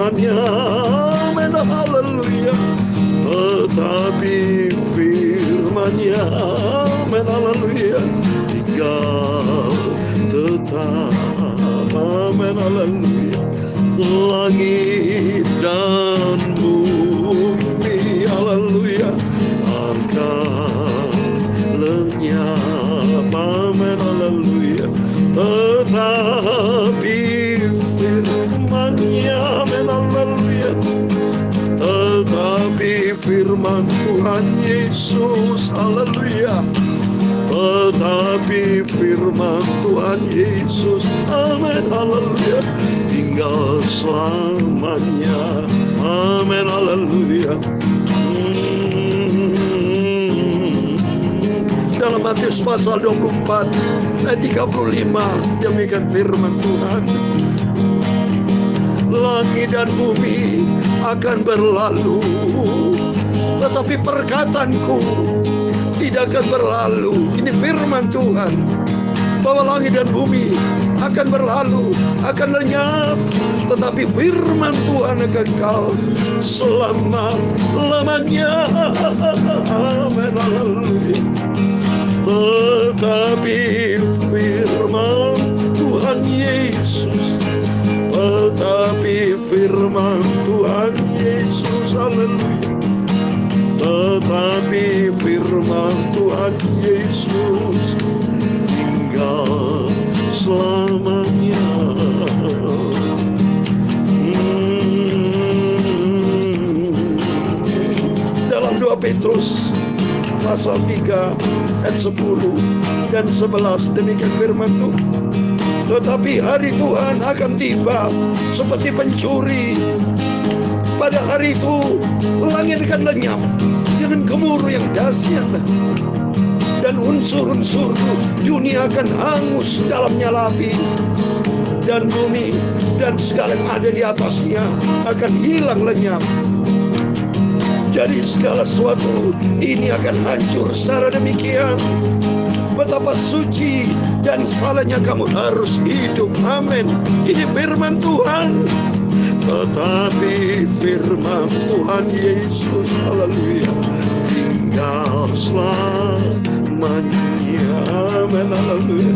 firman-Nya, amin, haleluya. Tetapi firman-Nya, amin, haleluya, tinggal tetap, amin, haleluya. Langit dan bumi, haleluya, akan lenyap, amin, haleluya. Tetapi firman-Nya, amin, haleluya. Tetapi firman Tuhan Yesus, haleluya. Tetapi firman Tuhan Yesus, amin, haleluya, tinggal selamanya, amin, haleluya. Dalam Matius pasal 24 ayat 35, demikian firman Tuhan. Langit dan bumi akan berlalu, tetapi perkataanku tidak akan berlalu. Ini firman Tuhan, bahwa langit dan bumi akan berlalu, akan lenyap, tetapi firman Tuhan kekal selama-lamanya, amin, haleluya. Tetapi firman Tuhan Yesus, tetapi firman Tuhan Yesus, haleluya. Tetapi firman Tuhan Yesus tinggal selamanya. Dalam 2 Petrus pasal 3 ayat 10 dan 11, demikian firman Tuhan. Tetapi hari Tuhan akan tiba seperti pencuri. Pada hari itu langit akan lenyap dengan gemuruh yang dahsyat, dan unsur-unsur dunia akan hangus dalam nyala api, dan bumi dan segala yang ada di atasnya akan hilang lenyap. Jadi segala sesuatu ini akan hancur secara demikian. Betapa suci dan salehnya kamu harus hidup, amin. Ini firman Tuhan. Tetapi firman Tuhan Yesus, haleluya, tinggal selamanya, amin, haleluya.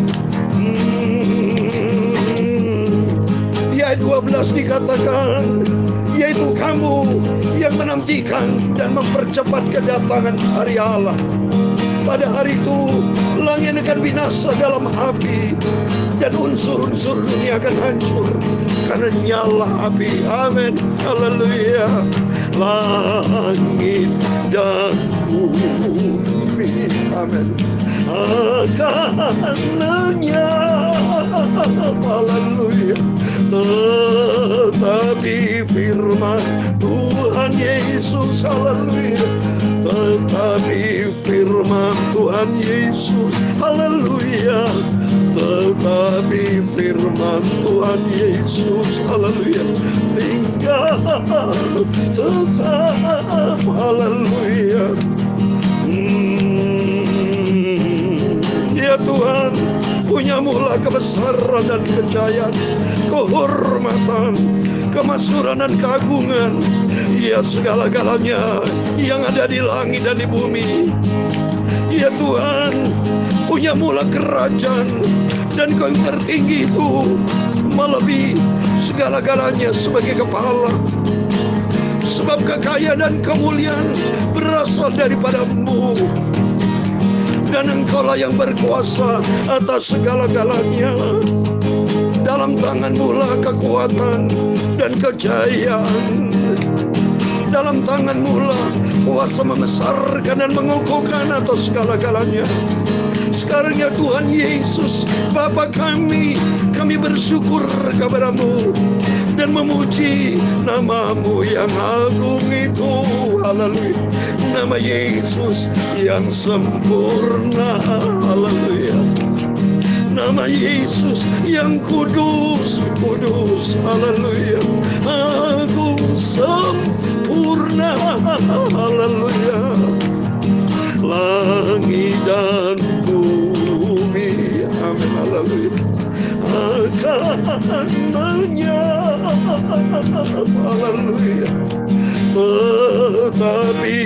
Di ayat 12 dikatakan, yaitu kamu yang menantikan dan mempercepat kedatangan hari Allah. Pada hari itu langit akan binasa dalam api, dan unsur-unsur dunia akan hancur karena nyala api, amin, haleluya. Langit dan bumi, amin, akan lenyap, haleluya. Tetapi firman Tuhan Yesus, haleluya. Tetapi firman Tuhan Yesus, haleluya. Tetapi firman Tuhan Yesus, haleluya, tinggal tetap, haleluya. Ya Tuhan, punya mula kebesaran dan kejayaan, kehormatan, kemasyhuran dan keagungan. Ya segala-galanya yang ada di langit dan di bumi. Ya Tuhan, punya mula kerajaan, dan Kau yang tertinggi itu melebihi segala-galanya sebagai kepala. Sebab kekayaan dan kemuliaan berasal daripada-Mu, dan Engkau-lah yang berkuasa atas segala-galanya. Dalam tangan-Mu lah kekuatan dan kejayaan. Dalam tangan-Mu lah kuasa membesarkan dan mengukuhkan atas segala-galanya. Sekarang ya Tuhan Yesus, Bapa kami bersyukur kepada-Mu dan memuji nama-Mu yang agung itu, haleluya. Nama Yesus yang sempurna, haleluya. Nama Yesus yang kudus, kudus, haleluya. Agung, sempurna, haleluya. Langit dan bumi, amin, haleluya, makanannya. Haleluya. Tetapi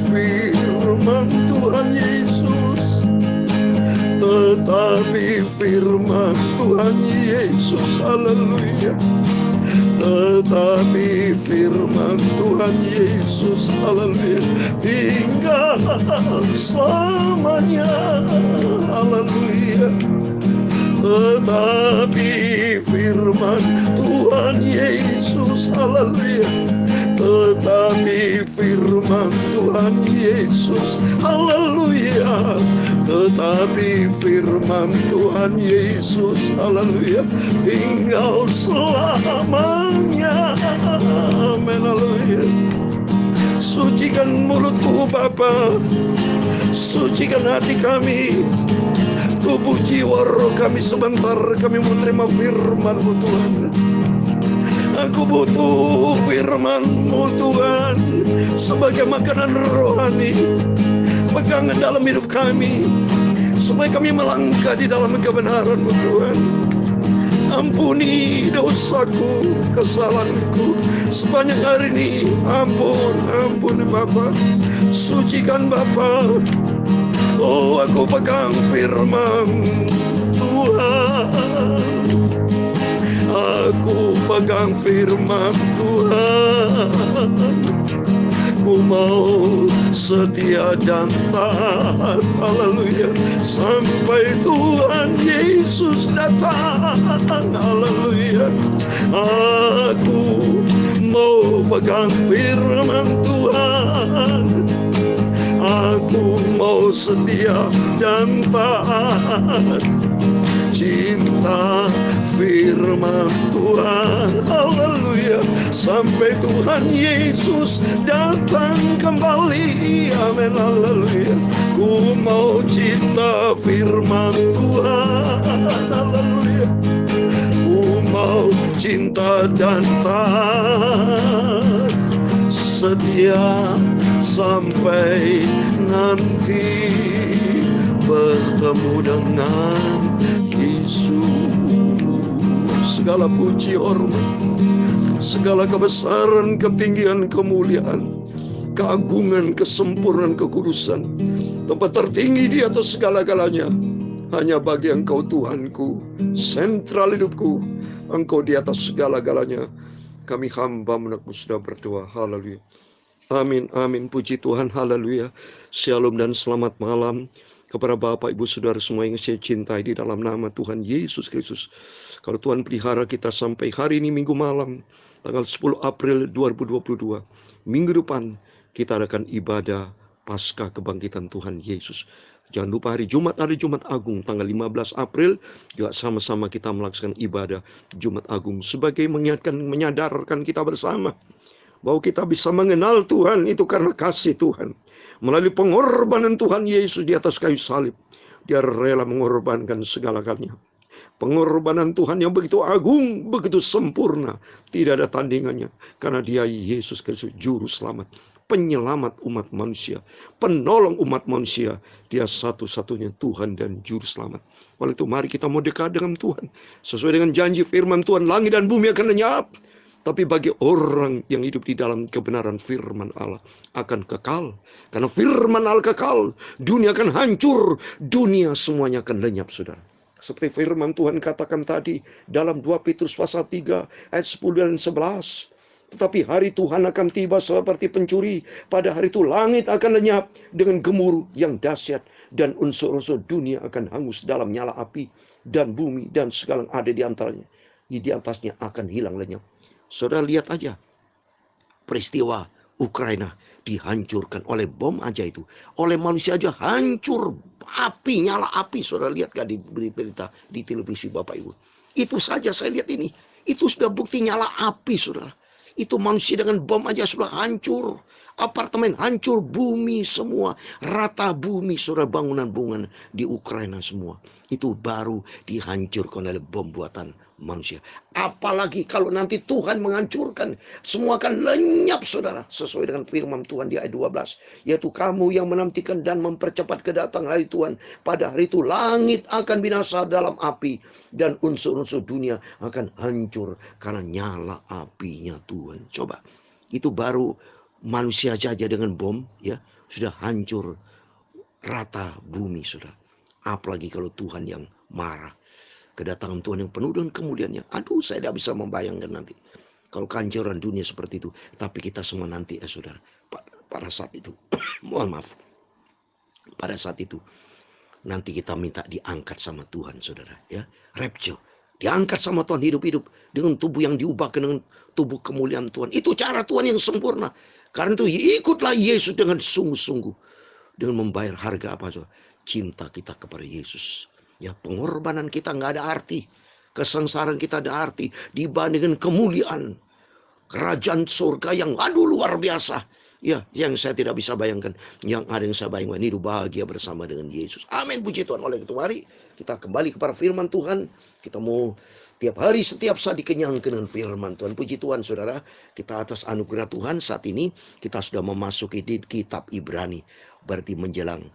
firman Tuhan Yesus, tetapi firman Tuhan Yesus, haleluya. Tetapi firman Tuhan Yesus, haleluya, tinggal selamanya, haleluya. Tetapi firman Tuhan Yesus, haleluya. Tetapi firman Tuhan Yesus, haleluya. Tetapi firman Tuhan Yesus, haleluya, tinggal selamanya. Amin, haleluya. Sucikan mulutku Bapa, sucikan hati kami, tubuh jiwa roh kami. Sebentar kami menerima firman-Mu Tuhan. Aku butuh firman-Mu Tuhan sebagai makanan rohani. Pegang dalam hidup kami supaya kami melangkah di dalam kebenaran-Mu Tuhan. Ampuni dosaku, kesalahanku sepanjang hari ini. Ampun Bapa. Sucikan Bapa. Oh, aku pegang firman Tuhan. Aku pegang firman Tuhan. Ku mau setia dan taat, haleluya, sampai Tuhan Yesus datang, haleluya. Aku mau pegang firman Tuhan. Aku mau setia dan taat, cinta firman Tuhan, haleluya, sampai Tuhan Yesus datang kembali. Amin, haleluya. Ku mau cinta firman Tuhan, haleluya. Ku mau cinta dan taat, setia sampai nanti bertemu dengan Yesus. Segala puji hormat, segala kebesaran, ketinggian, kemuliaan, keagungan, kesempurnaan, kekudusan, tempat tertinggi di atas segala-galanya hanya bagi Engkau Tuhanku, sentral hidupku. Engkau di atas segala-galanya. Kami hamba menakmu sudah berdoa. Haleluya. Amin, amin. Puji Tuhan, haleluya. Shalom dan selamat malam kepada Bapak, Ibu, Saudara semua yang saya cintai di dalam nama Tuhan Yesus Kristus. Kalau Tuhan pelihara kita sampai hari ini Minggu malam, tanggal 10 April 2022. Minggu depan kita adakan ibadah Paskah kebangkitan Tuhan Yesus. Jangan lupa hari Jumat Agung tanggal 15 April juga sama-sama kita melaksanakan ibadah Jumat Agung sebagai menyadarkan kita bersama bahwa kita bisa mengenal Tuhan itu karena kasih Tuhan. Melalui pengorbanan Tuhan Yesus di atas kayu salib, Dia rela mengorbankan segala-galanya. Pengorbanan Tuhan yang begitu agung, begitu sempurna, tidak ada tandingannya, karena Dia Yesus Kristus juru selamat, penyelamat umat manusia, penolong umat manusia. Dia satu-satunya Tuhan dan juru selamat. Oleh itu mari kita mau dekat dengan Tuhan. Sesuai dengan janji firman Tuhan, langit dan bumi akan lenyap, tapi bagi orang yang hidup di dalam kebenaran firman Allah akan kekal. Karena firman Allah kekal, dunia akan hancur, dunia semuanya akan lenyap, saudara. Seperti firman Tuhan katakan tadi dalam 2 Petrus pasal 3 ayat 10 dan 11. Tetapi hari Tuhan akan tiba seperti pencuri. Pada hari itu langit akan lenyap dengan gemuruh yang dahsyat, dan unsur-unsur dunia akan hangus dalam nyala api, dan bumi dan segala yang ada di antaranya, di atasnya akan hilang lenyap. Saudara lihat aja peristiwa Ukraina dihancurkan oleh bom aja itu. Oleh manusia aja hancur, api, nyala api. Saudara lihat gak di berita di televisi Bapak Ibu? Itu saja saya lihat ini. Itu sudah bukti nyala api, saudara. Itu manusia dengan bom aja sudah hancur. Apartemen hancur, bumi semua, rata bumi, saudara, bangunan-bangunan di Ukraina semua. Itu baru dihancurkan oleh bom buatan manusia. Apalagi kalau nanti Tuhan menghancurkan, semua akan lenyap, saudara. Sesuai dengan firman Tuhan di ayat 12. Yaitu kamu yang menantikan dan mempercepat kedatangan hari Tuhan. Pada hari itu langit akan binasa dalam api. Dan unsur-unsur dunia akan hancur karena nyala apinya Tuhan. Coba, itu baru manusia saja dengan bom, ya, sudah hancur rata bumi, saudara. Apalagi kalau Tuhan yang marah. Kedatangan Tuhan yang penuh dengan kemuliaannya. Aduh, saya tidak bisa membayangkan nanti. Kalau kehancuran dunia seperti itu. Tapi kita semua nanti, saudara, pada saat itu. Mohon maaf. Pada saat itu. Nanti kita minta diangkat sama Tuhan, saudara. Ya, rapture. Diangkat sama Tuhan, hidup-hidup. Dengan tubuh yang diubahkan dengan tubuh kemuliaan Tuhan. Itu cara Tuhan yang sempurna. Karena itu ikutlah Yesus dengan sungguh-sungguh. Dengan membayar harga apa, saudara? Cinta kita kepada Yesus. Ya, pengorbanan kita nggak ada arti. Kesengsaraan kita ada arti. Dibandingkan kemuliaan kerajaan surga yang luar biasa. Ya, yang saya tidak bisa bayangkan. Yang ada yang saya bayangkan, hidup bahagia bersama dengan Yesus. Amin, puji Tuhan. Oleh itu mari kita kembali kepada firman Tuhan. Kita mau tiap hari, setiap saat dikenyangkan dengan firman Tuhan. Puji Tuhan, saudara. Kita atas anugerah Tuhan saat ini kita sudah memasuki di kitab Ibrani. Berarti menjelang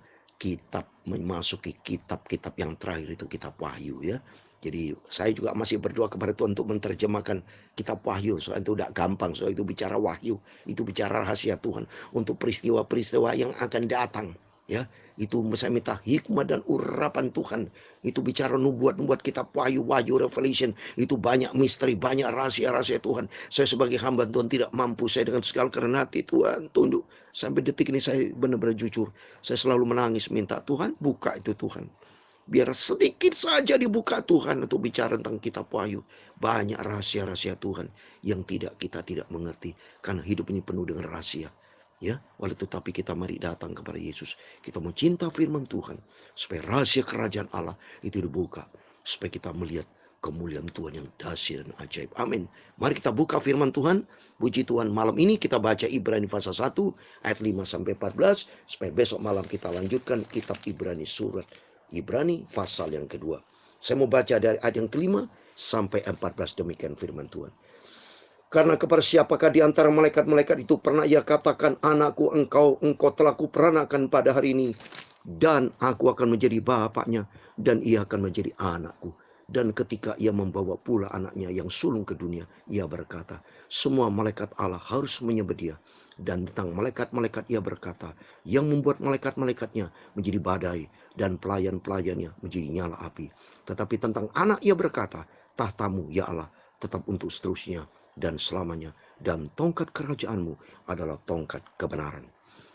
kitab, memasuki kitab-kitab yang terakhir, itu kitab Wahyu, ya. Jadi saya juga masih berdoa kepada Tuhan untuk menerjemahkan kitab Wahyu. Soal itu tidak gampang, soal itu bicara Wahyu, itu bicara rahasia Tuhan untuk peristiwa-peristiwa yang akan datang. Ya, itu saya minta hikmah dan urapan Tuhan. Itu bicara nubuat kitab Wahyu, Revelation. Itu banyak misteri, banyak rahasia-rahasia Tuhan. Saya sebagai hamba Tuhan tidak mampu. Saya dengan segala kerendahan hati, Tuhan, tunduk. Sampai detik ini saya benar-benar jujur. Saya selalu menangis minta, Tuhan buka itu, Tuhan. Biar sedikit saja dibuka Tuhan untuk bicara tentang kitab Wahyu. Banyak rahasia-rahasia Tuhan yang kita tidak mengerti. Karena hidup ini penuh dengan rahasia. Ya, oleh tetapi kita mari datang kepada Yesus. Kita mau cinta firman Tuhan. Supaya rahasia kerajaan Allah itu dibuka. Supaya kita melihat kemuliaan Tuhan yang dahsyat dan ajaib. Amin. Mari kita buka firman Tuhan. Puji Tuhan, malam ini kita baca Ibrani pasal 1 ayat 5-14. Supaya besok malam kita lanjutkan kitab Ibrani, surat Ibrani pasal yang kedua. Saya mau baca dari ayat yang kelima sampai 14, demikian firman Tuhan. Karena kepada siapakah di antara malaikat-malaikat itu pernah ia katakan, anakku engkau telah kuperanakan pada hari ini, dan aku akan menjadi bapaknya, dan ia akan menjadi anakku. Dan ketika ia membawa pula anaknya yang sulung ke dunia, ia berkata, semua malaikat Allah harus menyembah dia. Dan tentang malaikat-malaikat ia berkata, yang membuat malaikat-malaikatnya menjadi badai dan pelayan-pelayannya menjadi nyala api. Tetapi tentang anak ia berkata, tahtamu ya Allah tetap untuk seterusnya dan selamanya, dan tongkat kerajaanmu adalah tongkat kebenaran.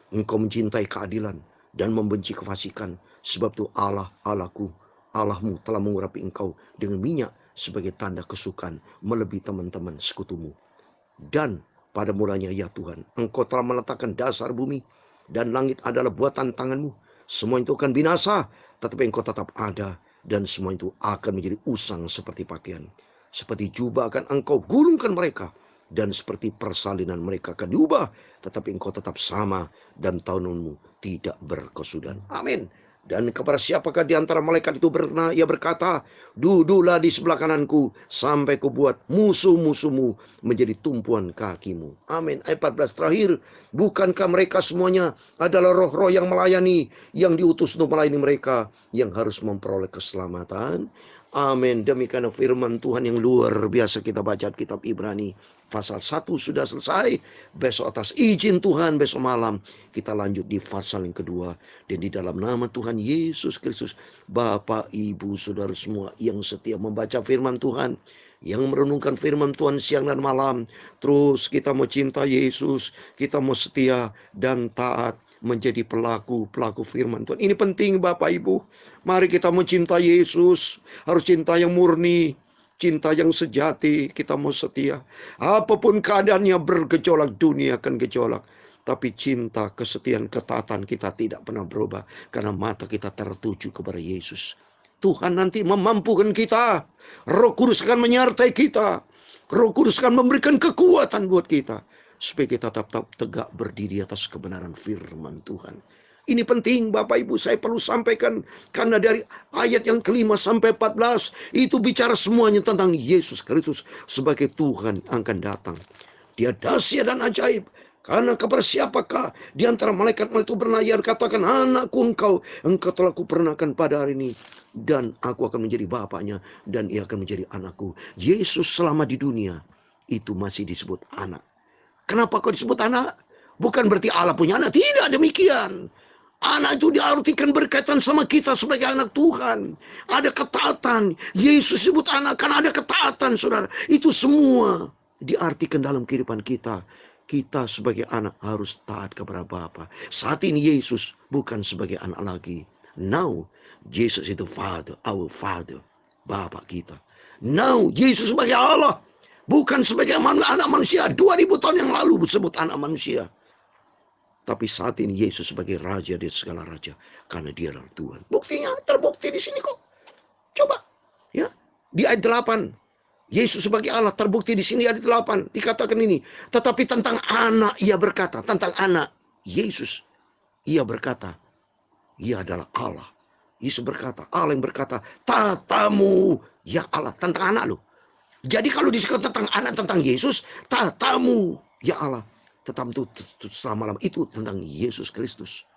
Engkau mencintai keadilan dan membenci kefasikan, sebab itu Allahmu telah mengurapi engkau dengan minyak sebagai tanda kesukaan melebihi teman-teman sekutumu. Dan pada mulanya ya Tuhan, engkau telah meletakkan dasar bumi, dan langit adalah buatan tanganmu. Semua itu akan binasa, tetapi engkau tetap ada, dan semua itu akan menjadi usang seperti pakaian. Seperti jubah akan engkau gulungkan mereka, dan seperti persalinan mereka akan diubah, tetapi engkau tetap sama, dan tahunmu tidak berkesudahan. Amin. Dan kepada siapakah di antara malaikat itu pernah ia berkata, duduklah di sebelah kananku sampai kubuat musuh-musuhmu menjadi tumpuan kakimu. Amin. Ayat 14 terakhir, bukankah mereka semuanya adalah roh-roh yang melayani, yang diutus untuk melayani mereka, yang harus memperoleh keselamatan. Amin. Demikian firman Tuhan yang luar biasa kita baca kitab Ibrani. Pasal 1 sudah selesai. Besok atas izin Tuhan, besok malam kita lanjut di pasal yang kedua. Dan di dalam nama Tuhan Yesus Kristus, Bapak, Ibu, Saudara semua yang setia membaca firman Tuhan, yang merenungkan firman Tuhan siang dan malam, terus kita mau cinta Yesus, kita mau setia dan taat menjadi pelaku firman Tuhan. Ini penting Bapak Ibu. Mari kita mencintai Yesus, harus cinta yang murni, cinta yang sejati. Kita mau setia. Apapun keadaannya bergejolak, dunia akan gejolak. Tapi cinta, kesetiaan, ketaatan kita tidak pernah berubah. Karena mata kita tertuju kepada Yesus. Tuhan nanti memampukan kita. Roh Kudus akan menyertai kita. Roh Kudus akan memberikan kekuatan buat kita. supaya kita tetap tegak berdiri atas kebenaran firman Tuhan. Ini penting Bapak Ibu, saya perlu sampaikan, karena dari ayat yang kelima sampai 14 itu bicara semuanya tentang Yesus Kristus sebagai Tuhan akan datang. Dia dahsyat dan ajaib. Karena kepada siapakah di antara malaikat-malaikat itu bernayar, katakan, anakku engkau telah kuperanakan pada hari ini, dan aku akan menjadi bapaknya, dan ia akan menjadi anakku. Yesus selama di dunia itu masih disebut anak. Kenapa kau disebut anak? Bukan berarti Allah punya anak, tidak demikian. Anak itu diartikan berkaitan sama kita sebagai anak Tuhan. Ada ketaatan. Yesus sebut anak karena ada ketaatan, saudara. Itu semua diartikan dalam kehidupan kita. Kita sebagai anak harus taat kepada Bapa. Saat ini Yesus bukan sebagai anak lagi. Now, Jesus itu Father, our Father. Bapa kita. Now, Yesus sebagai Allah. Bukan sebagai anak manusia. 2000 tahun yang lalu disebut anak manusia. Tapi saat ini Yesus sebagai Raja di segala Raja. Karena dia adalah Tuhan. Buktinya terbukti di sini kok. Coba. Ya, di ayat 8. Yesus sebagai Allah terbukti di sini ayat 8. Dikatakan ini. Tetapi tentang anak ia berkata. Tentang anak Yesus. Ia berkata. Ia adalah Allah. Yesus berkata. Allah yang berkata. Tatamu ya Allah. Tentang anak loh. Jadi kalau disebut tentang anak, tentang Yesus. Tatamu ya Allah. Tetapi itu selama-lamanya itu tentang Yesus Kristus.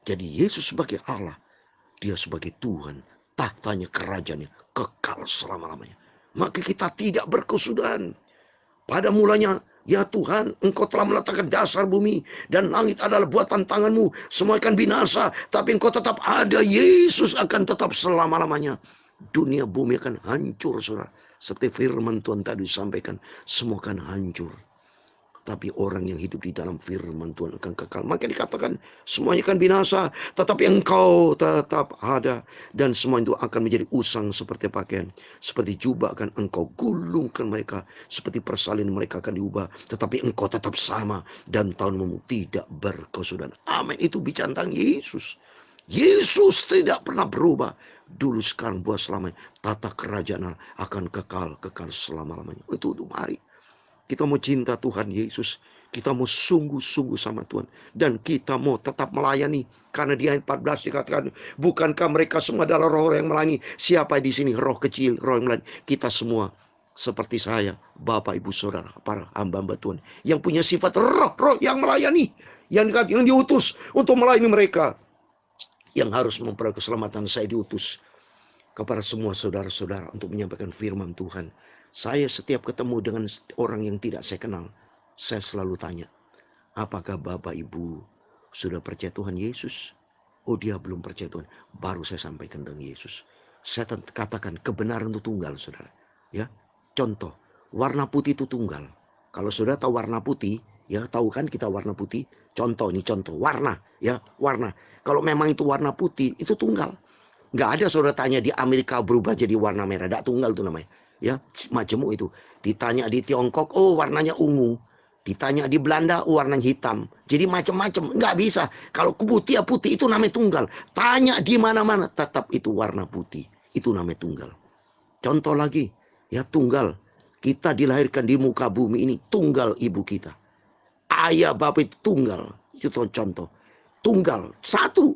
Jadi Yesus sebagai Allah. Dia sebagai Tuhan. Tahtanya, kerajaannya kekal selama-lamanya. Maka kita tidak berkesudahan. Pada mulanya, ya Tuhan, Engkau telah meletakkan dasar bumi dan langit adalah buatan tanganmu. Semua akan binasa, tapi Engkau tetap ada. Yesus akan tetap selama-lamanya. Dunia bumi akan hancur, saudara. Seperti firman Tuhan tadi disampaikan, semua akan hancur. Tapi orang yang hidup di dalam firman Tuhan akan kekal. Maka dikatakan semuanya akan binasa. Tetapi engkau tetap ada. Dan semua itu akan menjadi usang seperti pakaian. Seperti jubah akan engkau gulungkan mereka. Seperti persalin mereka akan diubah. Tetapi engkau tetap sama. Dan tahunmu tidak berkesudahan. Amin. Itu bicara tentang Yesus. Yesus tidak pernah berubah. Dulu, sekarang, buat selamanya. Tata kerajaan akan kekal selama-lamanya. Itu mari. Kita mau cinta Tuhan Yesus. Kita mau sungguh-sungguh sama Tuhan. Dan kita mau tetap melayani. Karena di ayat 14 dikatakan, bukankah mereka semua adalah roh yang melayani? Siapa di sini roh kecil, roh yang melayani? Kita semua seperti saya, Bapak, Ibu, Saudara, para hamba-hamba Tuhan. Yang punya sifat roh yang melayani. Yang diutus untuk melayani mereka. Yang harus memperoleh keselamatan, saya diutus kepada semua saudara-saudara untuk menyampaikan firman Tuhan. Saya setiap ketemu dengan orang yang tidak saya kenal, saya selalu tanya, apakah Bapak Ibu sudah percaya Tuhan Yesus? Oh, dia belum percaya Tuhan. Baru saya sampaikan tentang Yesus. Saya katakan kebenaran itu tunggal, saudara. Ya, contoh, warna putih itu tunggal. Kalau saudara tahu warna putih, ya tahu kan kita warna putih. Contoh, warna, ya warna. Kalau memang itu warna putih, itu tunggal. Nggak ada saudara tanya di Amerika berubah jadi warna merah, tidak tunggal itu namanya. Ya, majemuk itu. Ditanya di Tiongkok, oh warnanya ungu. Ditanya di Belanda, oh warnanya hitam. Jadi macam-macam, nggak bisa. Kalau putih ya putih, itu namanya tunggal. Tanya di mana-mana, tetap itu warna putih. Itu namanya tunggal. Contoh lagi, ya tunggal. Kita dilahirkan di muka bumi ini, tunggal ibu kita. Ayah bapak itu tunggal. Itu contoh. Tunggal, satu.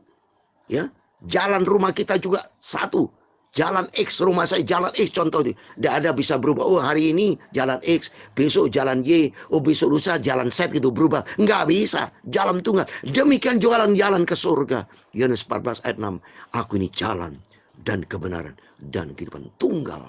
Ya, jalan rumah kita juga satu. Jalan X, rumah saya jalan X, contoh ini. Tidak ada bisa berubah. Oh, hari ini jalan X, besok jalan Y, oh besok lusa jalan Z gitu berubah. Nggak bisa. Jalan tunggal. Demikian jalan ke surga. Yohanes 14 ayat 6. Aku ini jalan dan kebenaran dan kehidupan, tunggal.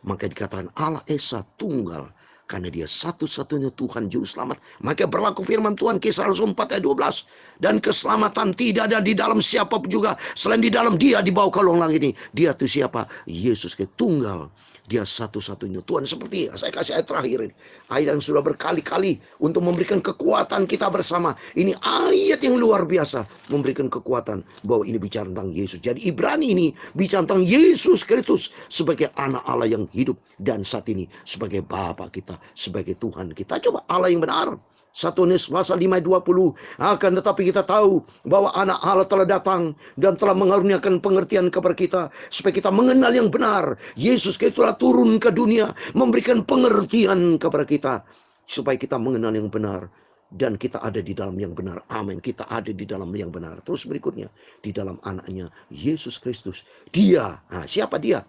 Maka dikatakan Allah Esa tunggal. Karena dia satu-satunya Tuhan Juru Selamat. Maka berlaku firman Tuhan Kisah Rasul 4 ayat 12. Dan keselamatan tidak ada di dalam siapa juga. Selain di dalam dia di bawah kolong langit ini. Dia itu siapa? Yesus Kristus tunggal. Dia satu-satunya Tuhan. Seperti saya kasih ayat terakhir ini. Ayat yang sudah berkali-kali untuk memberikan kekuatan kita bersama. Ini ayat yang luar biasa. Memberikan kekuatan bahwa ini bicara tentang Yesus. Jadi Ibrani ini bicara tentang Yesus Kristus sebagai anak Allah yang hidup. Dan saat ini sebagai Bapa kita. Sebagai Tuhan kita. Coba Allah yang benar. 1 Yohanes pasal 5 ayat 20. Akan tetapi kita tahu bahwa anak Allah telah datang dan telah mengaruniakan pengertian kepada kita supaya kita mengenal yang benar. Yesus Kristus telah turun ke dunia memberikan pengertian kepada kita supaya kita mengenal yang benar dan kita ada di dalam yang benar. Amin. Kita ada di dalam yang benar. Terus berikutnya, di dalam anaknya Yesus Kristus. Dia, siapa dia?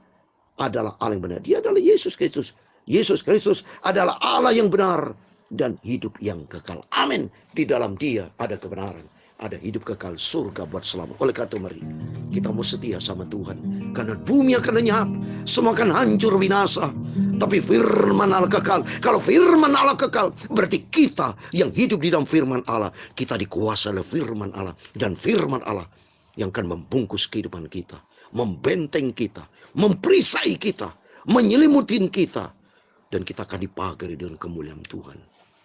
Adalah Allah yang benar. Dia adalah Yesus Kristus. Yesus Kristus adalah Allah yang benar dan hidup yang kekal. Amin. Di dalam dia ada kebenaran. Ada hidup kekal, surga buat selamat. Oleh karena itu mari kita mau setia sama Tuhan. Karena bumi akan lenyap, semua akan hancur binasa. Tapi firman Allah kekal. Kalau firman Allah kekal, berarti kita yang hidup di dalam firman Allah, kita dikuasai oleh firman Allah. Dan firman Allah yang akan membungkus kehidupan kita, membenteng kita, memperisai kita, menyelimutin kita. Dan kita akan dipagari dengan kemuliaan Tuhan.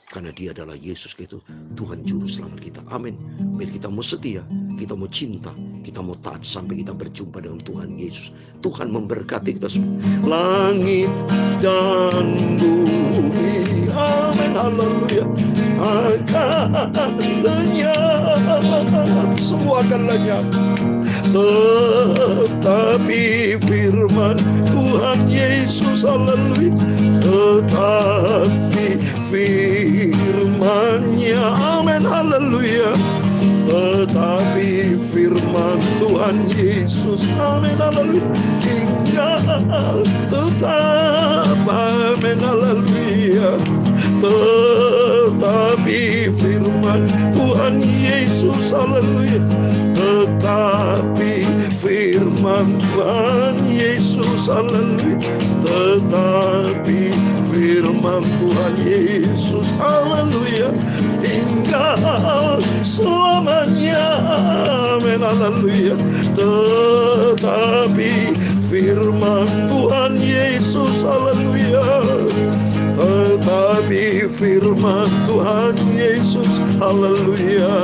Karena dia adalah Yesus Kristus, Tuhan Juru Selamat kita. Amin. Biar kita mau setia, kita mau cinta, kita mau taat sampai kita berjumpa dengan Tuhan Yesus. Tuhan memberkati kita semua. Langit dan bumi, amin, haleluya, akan lenyap. Semua akan lenyap. Tetapi firman Tuhan Yesus, haleluya, tetapi firman-Nya, amin, haleluya, tetapi firman Tuhan Yesus, amin, haleluya, tinggal tetap, amin, haleluya, tetapi firman Tuhan Yesus, haleluya, tetapi firman Tuhan Yesus, haleluya, tetapi firman Tuhan Yesus, haleluya, tinggal selamanya, amin, haleluya, tetapi firman Tuhan Yesus, haleluya, tetapi firman Tuhan Yesus, haleluya,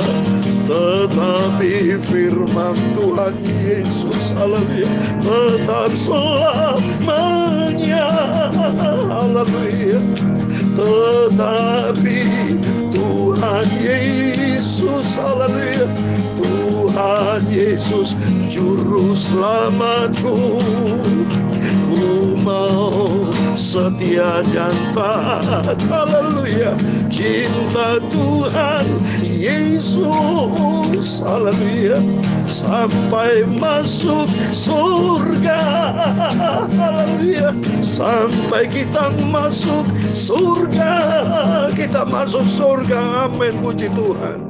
tetapi firman Tuhan Yesus, haleluya, tetap selamanya, haleluya, tetapi Tuhan Yesus, haleluya, Tuhan Yesus Juru Selamatku, ku mau setia dan taat, haleluya, cinta Tuhan Yesus, haleluya, sampai masuk surga, haleluya, sampai kita masuk surga, kita masuk surga, amin, puji Tuhan.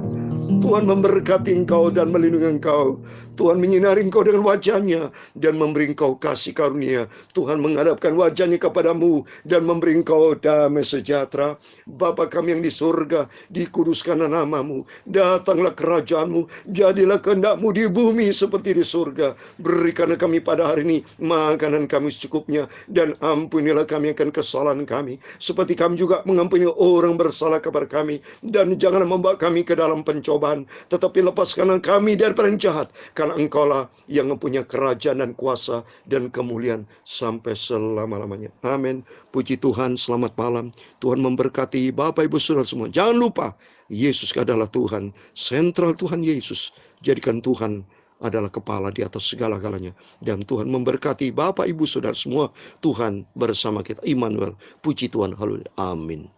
Tuhan memberkati engkau dan melindungi engkau. Tuhan menyinari engkau dengan wajah-Nya dan memberi engkau kasih karunia. Tuhan menghadapkan wajah-Nya kepadamu dan memberi engkau damai sejahtera. Bapa kami yang di surga, dikuduskanlah namamu. Datanglah kerajaan-Mu, jadilah kehendak-Mu di bumi seperti di surga. Berikanlah kami pada hari ini makanan kami secukupnya, dan ampunilah kami akan kesalahan kami, seperti kami juga mengampuni orang bersalah kepada kami. Dan janganlah membawa kami ke dalam pencobaan, tetapi lepaskanlah kami daripada yang jahat. Karena Engkaulah yang mempunyai kerajaan dan kuasa dan kemuliaan sampai selama-lamanya. Amin. Puji Tuhan, selamat malam. Tuhan memberkati Bapak Ibu Saudara semua. Jangan lupa, Yesus adalah Tuhan. Sentral Tuhan Yesus. Jadikan Tuhan adalah kepala di atas segala-galanya. Dan Tuhan memberkati Bapak Ibu Saudara semua. Tuhan bersama kita. Immanuel. Puji Tuhan. Haleluya. Amin.